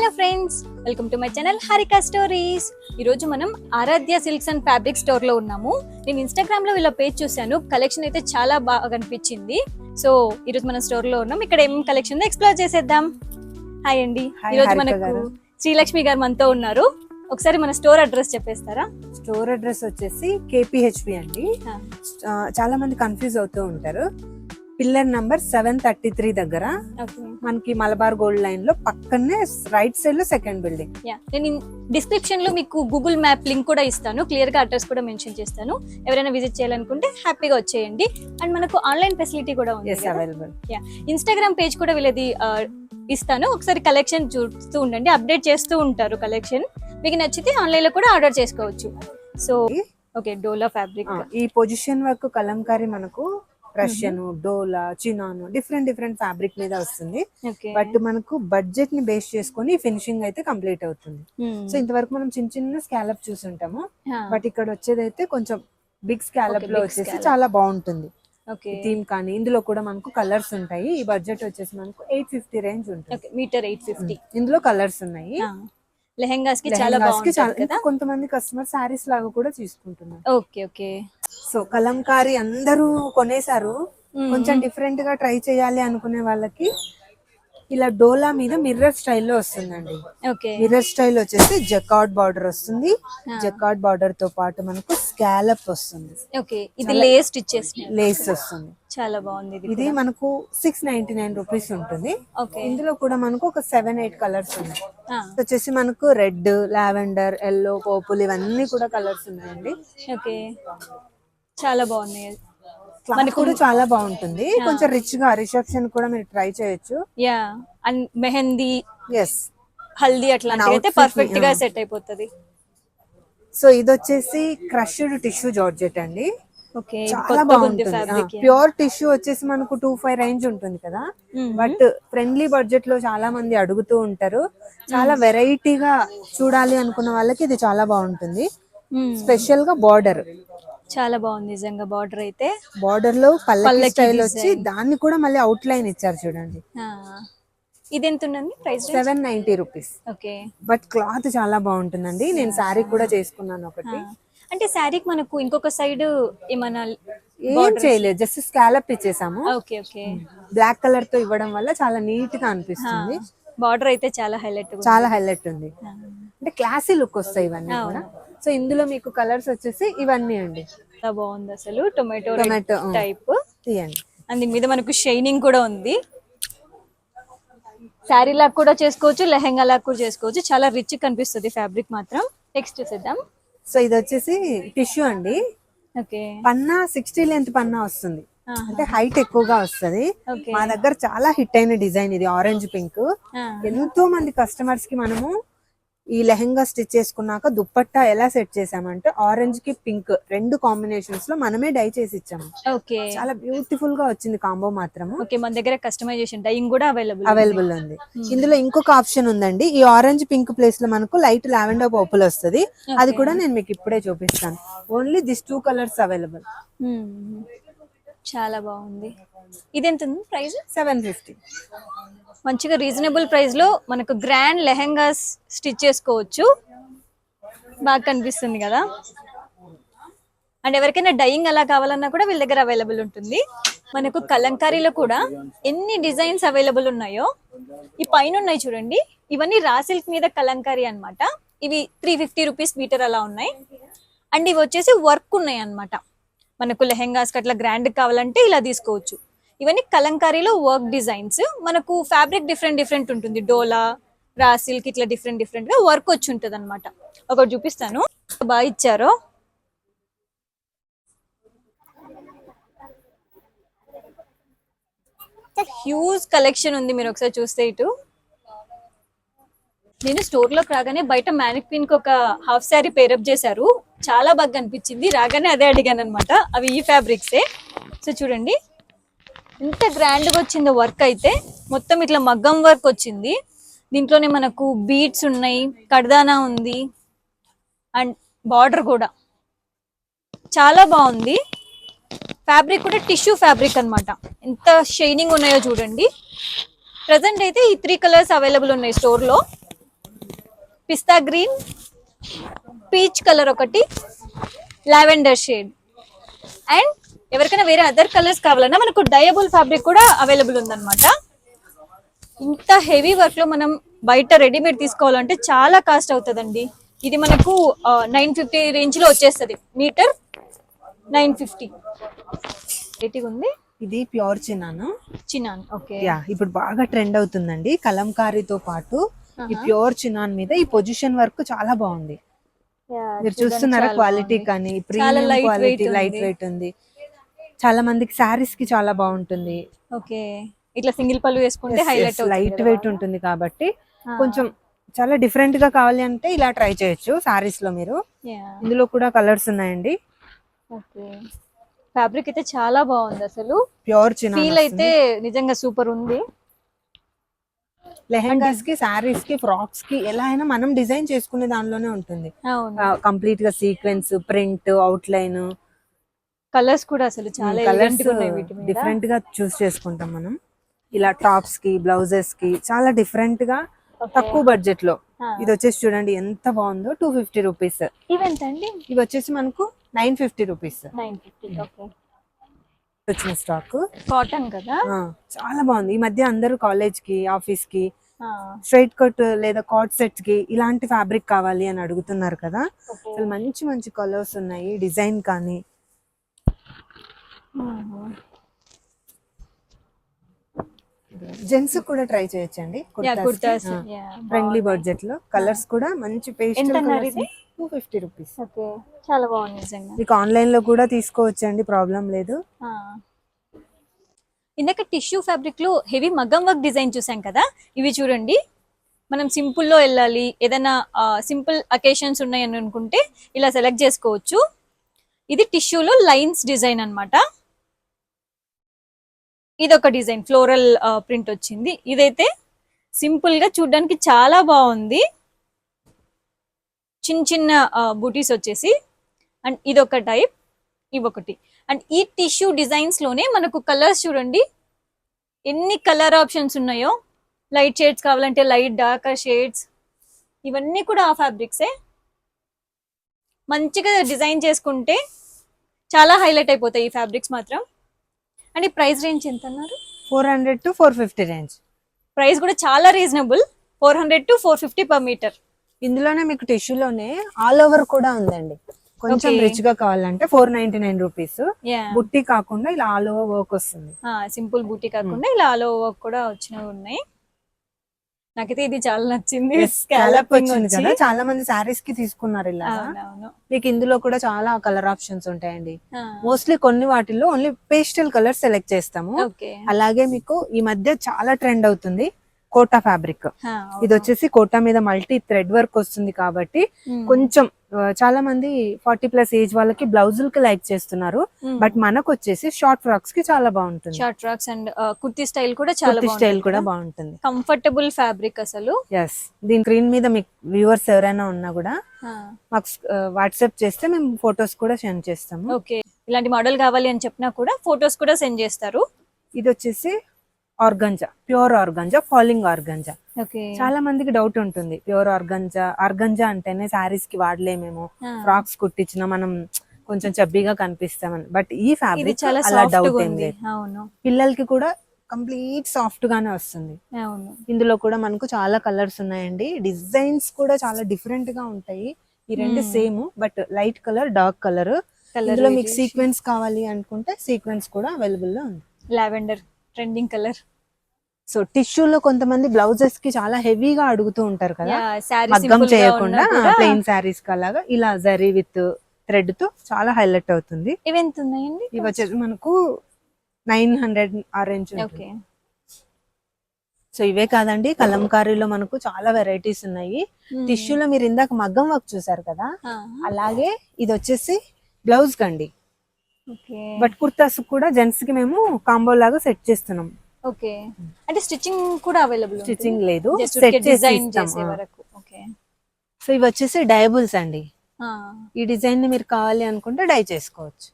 Hello friends, welcome to my channel Harika stories. ఈరోజు మనం ఆరాధ్య silks and fabric store లో ఉన్నాము. నేను ఇన్స్టాగ్రామ్ లో వీళ్ళ పేజ్ చూసాను, కలెక్షన్ అయితే చాలా బాగా అనిపించింది. సో ఈరోజు మనం స్టోర్ లో ఉన్నాం. ఇక్కడ ఏం కలెక్షన్ ఎక్స్ప్లోర్ చేసేద్దాం. హాయ్ అండి, ఈరోజు మనకు శ్రీలక్ష్మి గారు మనతో ఉన్నారు. ఒకసారి మన స్టోర్ అడ్రస్ చెప్పేస్తారా? స్టోర్ అడ్రస్ వచ్చేసి KPHP అండి. చాలా మంది కన్ఫ్యూజ్ అవుతూ ఉంటారు. పిల్లర్ నంబర్ 733 దగ్గర మనకి మలబార్ గోల్డ్ లైన్ లో పక్కనే రైట్ సైడ్ లో సెకండ్ బిల్డింగ్. నేను డిస్క్రిప్షన్ లో మీకు గూగుల్ మ్యాప్ లింక్ కూడా ఇస్తాను, క్లియర్ గా అడ్రస్ కూడా మెన్షన్ చేస్తాను. ఎవరైనా విజిట్ చేయాలనుకుంటే హ్యాపీగా వచ్చేయండి. అండ్ మనకు ఆన్లైన్ ఫెసిలిటీ కూడా ఉంది, అవైలబుల్. ఇన్స్టాగ్రామ్ పేజ్ కూడా వీళ్ళది ఇస్తాను. ఒకసారి కలెక్షన్ చూస్తూ ఉండండి, అప్డేట్ చేస్తూ ఉంటారు కలెక్షన్. మీకు నచ్చితే ఆన్లైన్ లో కూడా ఆర్డర్ చేసుకోవచ్చు. సో ఓకే, డోలా ఫ్యాబ్రిక్. ఈ పొజిషన్ వర్క్ కలంకారీ మనకు రష్యన్, డోలా, చినాను డిఫరెంట్ ఫ్యాబ్రిక్ మీద వస్తుంది. బట్ మనకు బడ్జెట్ ని బేస్ చేసుకొని ఫినిషింగ్ అయితే కంప్లీట్ అవుతుంది. సో ఇంతవరకు మనం చిన్న స్కాలప్ చూసుంటాము, బట్ ఇక్కడ వచ్చేది అయితే కొంచెం బిగ్ స్కాలప్ లో వచ్చేసి చాలా బాగుంటుంది. థీమ్ కానీ ఇందులో కూడా మనకు కలర్స్ ఉంటాయి. ఈ బడ్జెట్ వచ్చేసి మనకు 850 రేంజ్ ఉంటుంది. మీటర్ 850. ఇందులో కలర్స్ ఉన్నాయి. లెహెంగాస్ కి చాలా బాగుంటుంది కదా. కొంతమంది కస్టమర్ సారీస్ లాగా కూడా తీసుకుంటున్నారు. ఓకే. సో కలంకారీ అందరూ కొనేసారు, కొంచెం డిఫరెంట్ గా ట్రై చేయాలి అనుకునే వాళ్ళకి ఇలా డోలా మీద మిర్రర్ స్టైల్లో వస్తుందండి. మిర్రర్ స్టైల్ వచ్చేసి జకార్డ్ బార్డర్ వస్తుంది. జకార్డ్ బార్డర్ తో పాటు మనకు స్కాలప్ వస్తుంది. ఇది లేస్ స్టిచెస్, లేస్ వస్తుంది. చాలా బాగుంది. ఇది మనకు 699 రూపీస్ ఉంటుంది. ఇందులో కూడా మనకు ఒక 7-8 కలర్స్ ఉన్నాయి. వచ్చేసి మనకు రెడ్, లావెండర్, ఎల్లో, పర్పుల్ ఇవన్నీ కూడా కలర్స్ ఉన్నాయండి. చాలా బాగున్నాయి. మనకు కూడా చాలా బాగుంటుంది. కొంచెం రిచ్ గా రిసెప్షన్ కూడా మీరు ట్రై చేయొచ్చు. అండ్ మెహందీ, హల్దీ అట్లాంటివి అయితే పర్ఫెక్ట్ గా సెట్ అయిపోతుంది. సో ఇది వచ్చేసి క్రష్డ్ టిష్యూ జార్జెట్ అండి. చాలా బాగుంటుంది. ప్యూర్ టిష్యూ వచ్చేసి మనకు 25 రేంజ్ ఉంటుంది కదా, బట్ ఫ్రెండ్లీ బడ్జెట్ లో చాలా మంది అడుగుతూ ఉంటారు. చాలా వెరైటీగా చూడాలి అనుకున్న వాళ్ళకి ఇది చాలా బాగుంటుంది. స్పెషల్ గా బార్డర్ చాలా బాగుంది నిజంగా. బార్డర్ అయితే బార్డర్ లో పల్లకి స్టైల్ వచ్చి దాన్ని కూడా మళ్ళీ అవుట్ లైన్ ఇచ్చారు చూడండి. ఇది ఎంత ఉందండి ప్రైస్? 790 రూపీస్. బట్ క్లాత్ చాలా బాగుంటుందండి. నేను శారీ కూడా చేసుకున్నాను ఒకటి. అంటే శారీకి మనకు ఇంకొక సైడ్ ఏమన్నా ఏం చేయలేదు, జస్ట్ స్కాలప్ ఇచ్చేసాము. బ్లాక్ కలర్ తో ఇవ్వడం వల్ల చాలా నీట్ గా అనిపిస్తుంది. బార్డర్ అయితే చాలా హైలైట్ ఉంది. అంటే క్లాసీ లుక్ వస్తాయి ఇవన్నీ కూడా. సో ఇందులో మీకు కలర్స్ వచ్చేసి ఇవన్నీ అండి. బాగుంది అసలు. టొమాటో టైప్ తీయండి. అండ్ దీని మీద మనకు షైనింగ్ కూడా ఉంది. శారీ లాగా కూడా చేసుకోవచ్చు, లెహెంగా లాగా కూడా చేసుకోవచ్చు. చాలా రిచ్ కనిపిస్తుంది ఫ్యాబ్రిక్ మాత్రం. నెక్స్ట్ చూసేద్దాం. సో ఇది వచ్చేసి టిష్యూ అండి. పన్నా 60 లెంత్ పన్నా వస్తుంది, అంటే హైట్ ఎక్కువగా వస్తుంది. మా దగ్గర చాలా హిట్ అయిన డిజైన్ ఇది, ఆరెంజ్ పింక్. ఎంతో మంది కస్టమర్స్ కి మనము ఈ లెహెంగా స్టిచ్ చేసుకున్నాక దుప్పట్టా ఎలా సెట్ చేసామంటే ఆరెంజ్ కి పింక్ 2 కాంబినేషన్స్ లో మనమే డై చేసి ఇచ్చాము. చాలా బ్యూటిఫుల్ గా వచ్చింది కాంబో మాత్రం. మన దగ్గర కస్టమైజేషన్ డైయింగ్ కూడా అవైలబుల్ ఉంది. ఇందులో ఇంకొక ఆప్షన్ ఉందండి. ఈ ఆరెంజ్ పింక్ ప్లేస్ లో మనకు లైట్ లావెండర్ పర్పుల్ వస్తుంది. అది కూడా నేను మీకు ఇప్పుడే చూపిస్తాను. Only this 2 colours available. చాలా బాగుంది. ఇది ఎంత ఉంది ప్రైస్? 750. మంచిగా రీజనబుల్ ప్రైస్ లో మనకు గ్రాండ్ లెహెంగాస్ స్టిచ్ చేసుకోవచ్చు. బాగా కనిపిస్తుంది కదా. అండ్ ఎవరికైనా డైయింగ్ అలా కావాలన్నా కూడా వీళ్ళ దగ్గర అవైలబుల్ ఉంటుంది. మనకు కలంకారీలో కూడా ఎన్ని డిజైన్స్ అవైలబుల్ ఉన్నాయో. ఈ పైన ఉన్నాయి చూడండి, ఇవన్నీ రా సిల్క్ మీద కలంకారీ అన్నమాట. ఇవి 350 రూపీస్ మీటర్ అలా ఉన్నాయి. అండ్ ఇవి వచ్చేసి వర్క్ ఉన్నాయి అన్నమాట. మనకు లెహెంగాస్ అట్లా గ్రాండ్ కావాలంటే ఇలా తీసుకోవచ్చు. ఇవన్నీ కలంకారీలో వర్క్ డిజైన్స్. మనకు ఫ్యాబ్రిక్ డిఫరెంట్ ఉంటుంది. డోలా, రా సిల్క్ ఇట్లా డిఫరెంట్ గా వర్క్ వచ్చి ఉంటుంది అనమాట. ఒకటి చూపిస్తాను, బాగా ఇచ్చారు. హ్యూజ్ కలెక్షన్ ఉంది. మీరు ఒకసారి చూస్తే ఇటు. నేను స్టోర్ లోకి రాగానే బయట మ్యానిక్విన్ కి ఒక హాఫ్ శారీ పేరప్ చేశారు, చాలా బాగా అనిపించింది. రాగానే అదే అడిగాను అనమాట. అవి ఈ ఫ్యాబ్రిక్సే. సో చూడండి ఎంత గ్రాండ్ గా వచ్చిందో. వర్క్ అయితే మొత్తం ఇట్లా మగ్గం వర్క్ వచ్చింది. దీంట్లోనే మనకు బీడ్స్ ఉన్నాయి, కడ్దానా ఉంది, అండ్ బార్డర్ కూడా చాలా బాగుంది. ఫ్యాబ్రిక్ కూడా టిష్యూ ఫ్యాబ్రిక్ అన్నమాట. ఎంత షైనింగ్ ఉన్నాయో చూడండి. ప్రెసెంట్ అయితే ఈ 3 కలర్స్ అవైలబుల్ ఉన్నాయి స్టోర్ లో. పిస్తా గ్రీన్, పీచ్ కలర్ ఒకటి, లావెండర్ షేడ్. అండ్ ఎవరికైనా వేరే అదర్ కలర్స్ కావాలన్నా మనకు డయబుల్ ఫ్యాబ్రిక్ కూడా అవైలబుల్ ఉందన్నమాట. ఇంత హెవీ వర్క్ లో మనం బయట రెడీమేడ్ తీసుకోవాలంటే చాలా కాస్ట్ అవుతుందండి. ఇది మనకు 950 రేంజ్ లో వచ్చేస్తుంది, మీటర్ 950. రేటింగ్ ఉంది. ఇది ప్యూర్ చిన్నాను. చిన్నాన్, ఓకే. యా, ఇప్పుడు బాగా ట్రెండ్ అవుతుందండి కలంకారీతో పాటు ఈ ప్యూర్ చినాన్ మీద ఈ పొజిషన్ వర్క్ చాలా బాగుంది. మీరు చూస్తున్నారా క్వాలిటీ కానీ ప్రీమియం క్వాలిటీ, లైట్ వెయిట్ ఉంది. చాలా మందికి సారీస్ కి చాలా బాగుంటుంది. ఓకే, ఇట్లా సింగిల్ పళ్ళు వేసుకుంటే హైలైట్ అవుతుంది. లైట్ వెయిట్ ఉంటుంది కాబట్టి కొంచెం చాలా డిఫరెంట్ గా కావాలి అంటే ఇలా ట్రై చేయొచ్చు సారీస్ లో మీరు. ఇందులో కూడా కలర్స్ ఉన్నాయండి. ఓకే, ఫ్యాబ్రిక్ అయితే చాలా బాగుంది అసలు. ప్యూర్ చినాన్ ఫీల్ అయితే నిజంగా సూపర్ ఉంది. లెహంగాస్ కి, సారీస్ కి, ఫ్రాక్స్ కి ఎలా అయినా మనం డిజైన్ చేసుకునే దానిలోనే ఉంటుంది. కంప్లీట్ గా sequence, print, out line, colours కూడా అసలు చాలా కలర్స్ డిఫరెంట్ గా చూస్ చేసుకుంటాం మనం. ఇలా టాప్స్ కి, బ్లౌజెస్ కి చాలా డిఫరెంట్ గా తక్కువ బడ్జెట్ లో. ఇది వచ్చేసి చూడండి ఎంత బాగుందో, 250 రూపీస్. ఇవెంతండి? ఇవి వచ్చేసి మనకు 950 రూపీస్ 950. ఓకే, వచ్చిన స్టాక్. కాటన్ కదా, చాలా బాగుంది. ఈ మధ్య అందరూ కాలేజ్ కి, ఆఫీస్ కి స్ట్రైట్ కట్ లేదా కార్డ్ సెట్స్ కి ఇలాంటి ఫ్యాబ్రిక్ కావాలి అని అడుగుతున్నారు కదా. అసలు మంచి మంచి కలర్స్ ఉన్నాయి, డిజైన్ కానీ. జెంట్స్ కూడా ట్రై చేయొచ్చండి. ఫ్రెండ్లీ బడ్జెట్ లో కలర్స్ కూడా మంచి పేస్టల్ కలర్స్. 250 రూపీస్. ఓకే, చాలా బాగుంది నిజంగా. మీకు ఆన్లైన్ లో కూడా తీసుకోవచ్చండి, ప్రాబ్లం లేదు. ఇందాక టిష్యూ ఫ్యాబ్రిక్ లో హెవీ మగ్గం వర్క్ డిజైన్ చూసాం కదా, ఇవి చూడండి. మనం సింపుల్ లో వెళ్ళాలి, ఏదైనా సింపుల్ అకేషన్స్ ఉన్నాయని అనుకుంటే ఇలా సెలెక్ట్ చేసుకోవచ్చు. ఇది టిష్యూలో లైన్స్ డిజైన్ అన్నమాట. ఇది ఒక డిజైన్ ఫ్లోరల్ ప్రింట్ వచ్చింది. ఇదైతే సింపుల్ గా చూడడానికి చాలా బాగుంది, చిన్న చిన్న బూటీస్ వచ్చేసి. అండ్ ఇదొక టైప్, ఇవొకటి. అండ్ ఈ టిష్యూ డిజైన్స్ లోనే మనకు కలర్స్ చూడండి ఎన్ని కలర్ ఆప్షన్స్ ఉన్నాయో. లైట్ షేడ్స్ కావాలంటే లైట్, డార్క్ షేడ్స్, ఇవన్నీ కూడా ఆ ఫ్యాబ్రిక్సే. మంచిగా డిజైన్ చేసుకుంటే చాలా హైలైట్ అయిపోతాయి ఈ ఫ్యాబ్రిక్స్ మాత్రం. అండ్ ఈ ప్రైస్ రేంజ్ ఎంత అన్నారు? 400 to 450 రేంజ్. ప్రైస్ కూడా చాలా రీజనబుల్, 400 to 450 పర్ మీటర్. ఇందులోనే మీకు టిష్యూలోనే ఆల్ ఓవర్ కూడా ఉందండి. కొంచెం రిచ్ గా కావాలంటే 499 రూపీస్. బుట్టి కాకుండా ఇలా ఆల్ ఓవర్ వర్క్ వస్తుంది. సింపుల్ బూటీ కాకుండా ఇలా ఆల్ ఓవర్ వర్క్ కూడా వచ్చినవి ఉన్నాయి. నాకైతే ఇది చాలా నచ్చింది. కదా, చాలా మంది సారీస్ కి తీసుకున్నారు ఇలా. మీకు ఇందులో కూడా చాలా కలర్ ఆప్షన్స్ ఉంటాయండి. మోస్ట్లీ కొన్ని వాటిల్లో ఓన్లీ పేస్టల్ కలర్ సెలెక్ట్ చేస్తాము. అలాగే మీకు ఈ మధ్య చాలా ట్రెండ్ అవుతుంది కోటా ఫ్యాబ్రిక్. ఇది వచ్చేసి కోటా మీద మల్టీ థ్రెడ్ వర్క్ వస్తుంది కాబట్టి కొంచెం చాలా మంది 40+ ఏజ్ వాళ్ళకి బ్లౌజులకి లైక్ చేస్తున్నారు. బట్ మనకు వచ్చేసి షార్ట్ ఫ్రాక్స్ కి చాలా బాగుంటుంది. Short frocks and kurti style కూడా చాలా బాగుంటుంది. కంఫర్టబుల్ ఫ్యాబ్రిక్ అసలు. ఎస్, దీని స్క్రీన్ మీద మీకు వ్యూవర్స్ ఎవరైనా ఉన్నా కూడా మాకు వాట్సాప్ చేస్తే మేము ఫొటోస్ కూడా సెండ్ చేస్తాము. ఓకే, ఇలాంటి మోడల్ కావాలి అని చెప్పినా కూడా ఫొటోస్ కూడా సెండ్ చేస్తారు. ఇది వచ్చేసి organza, pure organza, falling organza. చాలా మందికి డౌట్ ఉంటుంది, ప్యూర్ ఆర్గంజా అంటేనే సారీస్ కి వాడలేమేమో, ఫ్రాక్స్ కుట్టించినా మనం కొంచెం చబ్బీగా కనిపిస్తామని. బట్ ఈ ఫ్యాబ్రిక్ అలా డౌట్ ఏం లేదు. పిల్లలకి కూడా కంప్లీట్ సాఫ్ట్ గానే వస్తుంది. ఇందులో కూడా మనకు చాలా కలర్స్ ఉన్నాయండి. డిజైన్స్ కూడా చాలా డిఫరెంట్ గా ఉంటాయి. ఈ రెండు same but light colour, dark colour. ఇందులో మీకు సీక్వెన్స్ కావాలి అనుకుంటే సీక్వెన్స్ కూడా అవైలబుల్ లో ఉంది. Lavender trending colour. సో టిష్యూలో కొంతమంది బ్లౌజెస్ కి చాలా హెవీగా అడుగుతూ ఉంటారు కదా, మగ్గం చేయకుండా ప్లెయిన్ సారీస్ కి అలాగా ఇలా జరీ విత్ థ్రెడ్ తో చాలా హైలైట్ అవుతుంది. ఇవి ఎంత ఉన్నాయండి? ఇవి వచ్చేసి మనకు 900 ఆ రేంజ్. సో ఇవే కాదండి, కలంకారీలో మనకు చాలా వెరైటీస్ ఉన్నాయి. టిష్యూలో మీరు ఇందాక మగ్గం వర్క్ చూసారు కదా, అలాగే ఇది వచ్చేసి బ్లౌజ్ కండి. బట్ కుర్తాస్ కూడా జెంట్స్ కి మేము కాంబో లాగా సెట్ చేస్తున్నాం. ఓకే, అంటే స్టిచ్చింగ్ కూడా అవైలబుల్? స్టిచ్చింగ్ లేదు, సెట్ చేసే వరకు. సో ఇవి వచ్చేసి డయబుల్స్ అండి. ఈ డిజైన్ ని మీరు కావాలి అనుకుంటే డై చేసుకోవచ్చు.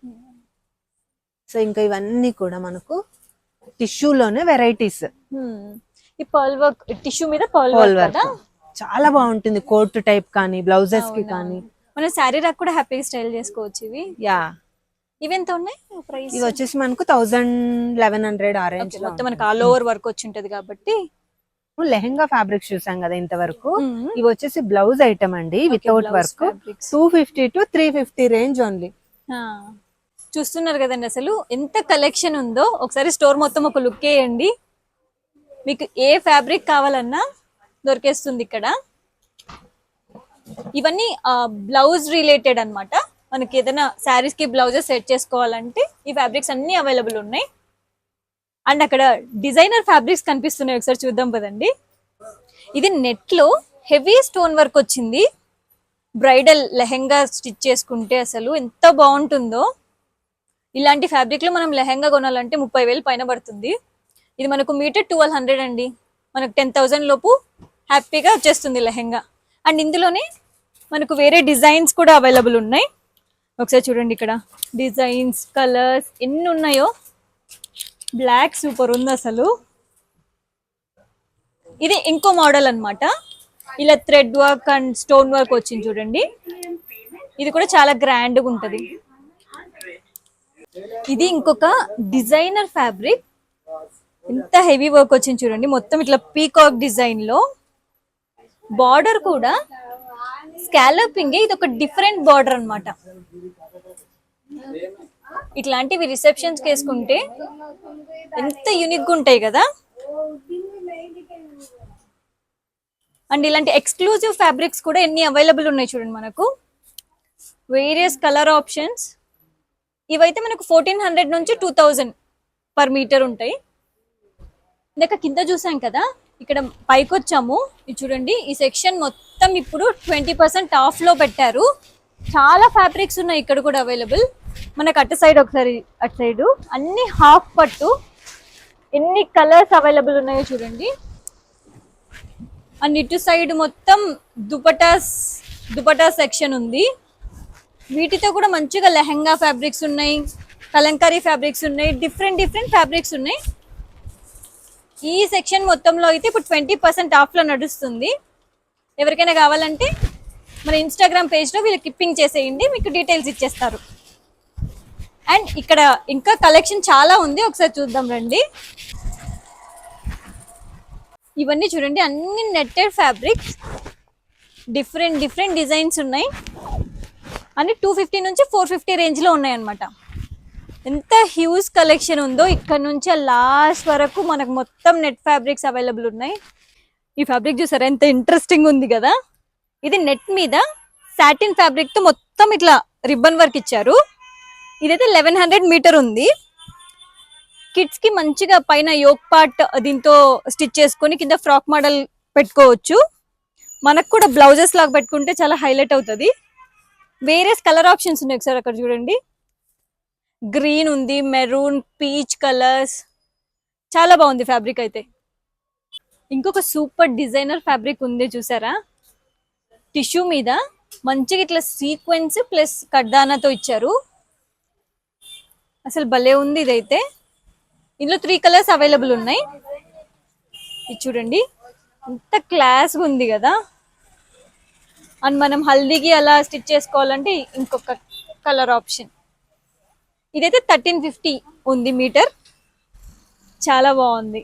సో ఇంకా ఇవన్నీ కూడా మనకు టిష్యూలోనే వెరైటీస్. ఈ పర్ల్ వర్క్ టిష్యూ మీద పర్ల్ వర్క్ చాలా బాగుంటుంది, కోట్ టైప్ కానీ బ్లౌజెస్ కి కానీ. మనం శారీ రాక్ కూడా హ్యాపీగా స్టైల్ చేసుకోవచ్చు ఇవి. యా, ఇవి ఎంత ఉన్నాయి ప్రైస్? ఇవి వచ్చేసి మనకు 1100 ఆ రేంజ్ లో. మొత్తం మనకు ఆల్ ఓవర్ వర్క్ వచ్చి ఉంటది కాబట్టి. లెహెంగా ఫ్యాబ్రిక్స్ చూసాం కదా ఇంతవరకు. ఇవి వచ్చేసి బ్లౌజ్ ఐటమ్ అండి, without work. 250 to 350 range only. చూస్తున్నారు కదండి అసలు ఎంత కలెక్షన్ ఉందో. ఒకసారి స్టోర్ మొత్తం ఒక లుక్ వేయండి, మీకు ఏ ఫ్యాబ్రిక్ కావాలన్నా దొరికేస్తుంది ఇక్కడ. ఇవన్నీ బ్లౌజ్ రిలేటెడ్ అన్నమాట. మనకి ఏదైనా శారీస్ కి బ్లౌజెస్ సెట్ చేసుకోవాలంటే ఈ ఫ్యాబ్రిక్స్ అన్ని అవైలబుల్ ఉన్నాయి. అండ్ అక్కడ డిజైనర్ ఫ్యాబ్రిక్స్ కనిపిస్తున్నాయి, ఒకసారి చూద్దాం పదండి. ఇది నెట్ లో హెవీ స్టోన్ వర్క్ వచ్చింది. బ్రైడల్ లెహెంగా స్టిచ్ చేసుకుంటే అసలు ఎంత బాగుంటుందో. ఇలాంటి ఫ్యాబ్రిక్ లో మనం లెహెంగా కొనాలంటే 30,000 పైన పడుతుంది. ఇది మనకు మీటర్ 1200 అండి. మనకు 10,000 లోపు హ్యాపీగా వచ్చేస్తుంది లెహెంగా. అండ్ ఇందులోనే మనకు వేరే డిజైన్స్ కూడా అవైలబుల్ ఉన్నాయి. ఒకసారి చూడండి ఇక్కడ డిజైన్స్, కలర్స్ ఎన్ని ఉన్నాయో. బ్లాక్ సూపర్ ఉంది అసలు. ఇది ఇంకో మోడల్ అన్నమాట. ఇలా thread work and stone work వచ్చింది చూడండి. ఇది కూడా చాలా గ్రాండ్ గా ఉంటది. ఇది ఇంకొక డిజైనర్ ఫ్యాబ్రిక్. ఎంత హెవీ వర్క్ వచ్చింది చూడండి, మొత్తం ఇట్లా పీకాక్ డిజైన్ లో. బార్డర్ కూడా స్కాలపింగ్. ఇది ఒక డిఫరెంట్ బార్డర్ అన్నమాట. ఇట్లాంటివి రిసెప్షన్స్ కి వేసుకుంటే ఎంత యూనిక్ గా ఉంటాయి కదా. అండ్ ఇలాంటి ఎక్స్క్లూజివ్ ఫ్యాబ్రిక్స్ కూడా ఎన్ని అవైలబుల్ ఉన్నాయి చూడండి మనకు. Various colour options. ఇవైతే మనకు 1400 నుంచి 2000 పర్ మీటర్ ఉంటాయి. ఇందాక కింద చూసాం కదా, ఇక్కడ పైకి వచ్చాము. ఇది చూడండి, ఈ సెక్షన్ మొత్తం ఇప్పుడు 20% ఆఫ్ లో పెట్టారు. చాలా ఫ్యాబ్రిక్స్ ఉన్నాయి ఇక్కడ కూడా అవైలబుల్. మనకు అటు సైడ్ ఒకసారి, అటు సైడ్ అన్ని హాఫ్ పట్టు. ఎన్ని కలర్స్ అవైలబుల్ ఉన్నాయో చూడండి. అండ్ ఇటు సైడ్ మొత్తం దుపటా సెక్షన్ ఉంది. వీటితో కూడా మంచిగా లెహంగా ఫ్యాబ్రిక్స్ ఉన్నాయి, కలంకారీ ఫ్యాబ్రిక్స్ ఉన్నాయి, డిఫరెంట్ ఫ్యాబ్రిక్స్ ఉన్నాయి. ఈ సెక్షన్ మొత్తంలో అయితే ఇప్పుడు 20% ఆఫ్ లో నడుస్తుంది. ఎవరికైనా కావాలంటే మన ఇన్స్టాగ్రామ్ పేజ్ లో వీళ్ళకి కిప్పింగ్ చేసేయండి, మీకు డీటెయిల్స్ ఇచ్చేస్తారు. అండ్ ఇక్కడ ఇంకా కలెక్షన్ చాలా ఉంది, ఒకసారి చూద్దాం రండి. ఇవన్నీ చూడండి, అన్ని నెట్టెడ్ ఫ్యాబ్రిక్స్, డిఫరెంట్ డిజైన్స్ ఉన్నాయి. అన్ని 250 నుంచి 450 రేంజ్ లో ఉన్నాయి అన్నమాట. ఎంత హ్యూజ్ కలెక్షన్ ఉందో. ఇక్కడ నుంచి లాస్ట్ వరకు మనకు మొత్తం నెట్ ఫ్యాబ్రిక్స్ అవైలబుల్ ఉన్నాయి. ఈ ఫ్యాబ్రిక్ చూసారా ఎంత ఇంట్రెస్టింగ్ ఉంది కదా. ఇది నెట్ మీద సాటిన్ ఫ్యాబ్రిక్ తో మొత్తం ఇట్లా రిబ్బన్ వర్క్ ఇచ్చారు. ఇదైతే 1100 మీటర్ ఉంది. కిడ్స్ కి మంచిగా పైన యోక్ పార్ట్ దీంతో స్టిచ్ చేసుకొని కింద ఫ్రాక్ మోడల్ పెట్టుకోవచ్చు. మనకు కూడా బ్లౌజెస్ లాగా పెట్టుకుంటే చాలా హైలైట్ అవుతుంది. వేరియస్ కలర్ ఆప్షన్స్ ఉన్నాయి, ఒకసారి అక్కడ చూడండి. గ్రీన్ ఉంది, మెరూన్, పీచ్ కలర్స్. చాలా బాగుంది ఫ్యాబ్రిక్ అయితే. ఇంకొక సూపర్ డిజైనర్ ఫ్యాబ్రిక్ ఉంది చూసారా, టిష్యూ మీద మంచిగా ఇట్లా సీక్వెన్స్ ప్లస్ కడ్దానాతో ఇచ్చారు. అసలు భలే ఉంది ఇదైతే. ఇందులో 3 కలర్స్ అవైలబుల్ ఉన్నాయి. ఇది చూడండి ఎంత క్లాస్గా ఉంది కదా. అండ్ మనం హల్దీకి అలా స్టిచ్ చేసుకోవాలంటే ఇంకొక కలర్ ఆప్షన్. ఇదైతే 1350 ఉంది మీటర్. చాలా బాగుంది.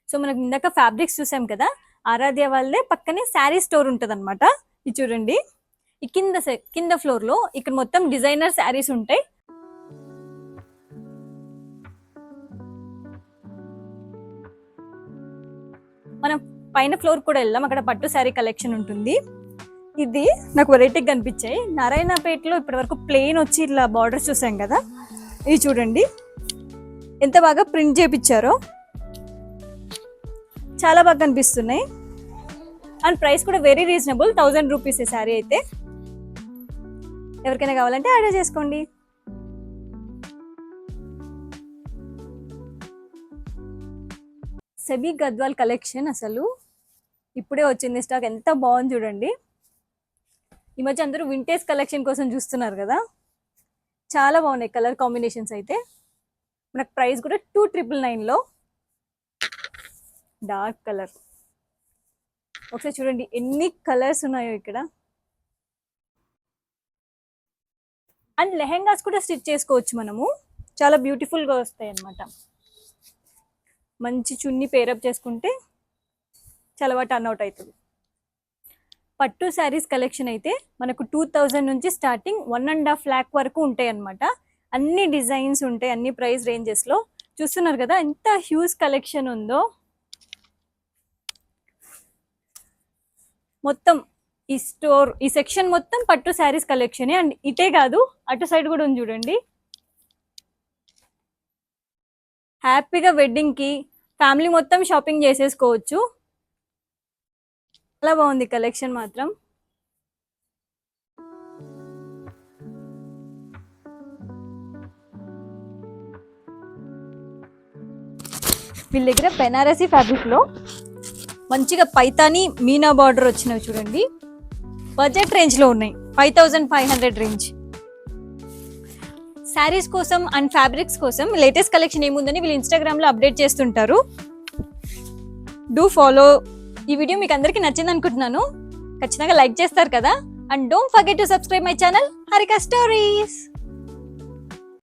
సో మనకు ఇందాక ఫ్యాబ్రిక్స్ చూసాం కదా, ఆరాధ్య వాళ్ళే పక్కనే శారీ స్టోర్ ఉంటుంది అనమాట. ఇది చూడండి, ఈ కింద ఫ్లోర్ లో ఇక్కడ మొత్తం డిజైనర్ శారీస్ ఉంటాయి. మనం పైన ఫ్లోర్ కూడా వెళ్దాం, అక్కడ పట్టు శారీ కలెక్షన్ ఉంటుంది. ఇది నాకు వెరైటీగా కనిపించాయి. నారాయణపేటలో ఇప్పటి వరకు ప్లెయిన్ వచ్చి ఇట్లా బార్డర్స్ చూసాం కదా, ఇది చూడండి ఎంత బాగా ప్రింట్ చేపించారో. చాలా బాగా కనిపిస్తున్నాయి. అండ్ ప్రైస్ కూడా వెరీ రీజనబుల్, 1000 రూపీస్ శారీ అయితే. ఎవరికైనా కావాలంటే ఆర్డర్ చేసుకోండి. సెమీ గద్వాల్ కలెక్షన్ అసలు ఇప్పుడే వచ్చింది స్టాక్. ఎంత బాగుంది చూడండి. ఈ మధ్య అందరూ వింటేజ్ కలెక్షన్ కోసం చూస్తున్నారు కదా, చాలా బాగున్నాయి కలర్ కాంబినేషన్స్ అయితే. మనకు ప్రైస్ కూడా 2999లో డార్క్ కలర్. ఒకసారి చూడండి ఎన్ని కలర్స్ ఉన్నాయో ఇక్కడ. అండ్ లెహెంగాస్ కూడా స్టిచ్ చేసుకోవచ్చు మనము, చాలా బ్యూటిఫుల్గా వస్తాయి అన్నమాట. మంచి చున్నీ పేరప్ చేసుకుంటే చాలా బాగా టర్న్అవుట్ అవుతుంది. పట్టు శారీస్ కలెక్షన్ అయితే మనకు 2000 నుంచి స్టార్టింగ్ 1.5 lakh వరకు ఉంటాయి అన్నమాట. అన్ని డిజైన్స్ ఉంటాయి, అన్ని ప్రైస్ రేంజెస్లో. చూస్తున్నారు కదా ఎంత హ్యూజ్ కలెక్షన్ ఉందో. మొత్తం ఈ స్టోర్, ఈ సెక్షన్ మొత్తం పట్టు శారీస్ కలెక్షనే. అండ్ ఇటే కాదు, అటు సైడ్ కూడా ఉంది చూడండి. హ్యాపీగా వెడ్డింగ్కి ఫ్యామిలీ మొత్తం షాపింగ్ చేసేసుకోవచ్చు. చాలా బాగుంది కలెక్షన్ మాత్రం. వీళ్ళ దగ్గర బెనారసీ ఫ్యాబ్రిక్ లో మంచిగా పైతాని మీనా బార్డర్ వచ్చినవి చూడండి. బడ్జెట్ రేంజ్ లో ఉన్నాయి, 5500 రేంజ్. శారీస్ కోసం అండ్ ఫ్యాబ్రిక్స్ కోసం లేటెస్ట్ కలెక్షన్ ఏముందని వీళ్ళు ఇన్స్టాగ్రామ్ లో అప్డేట్ చేస్తుంటారు. Do follow. ఈ వీడియో మీకు అందరికీ నచ్చింది అనుకుంటున్నాను. ఖచ్చితంగా లైక్ చేస్తారు కదా. And don't forget to subscribe my channel Harika stories.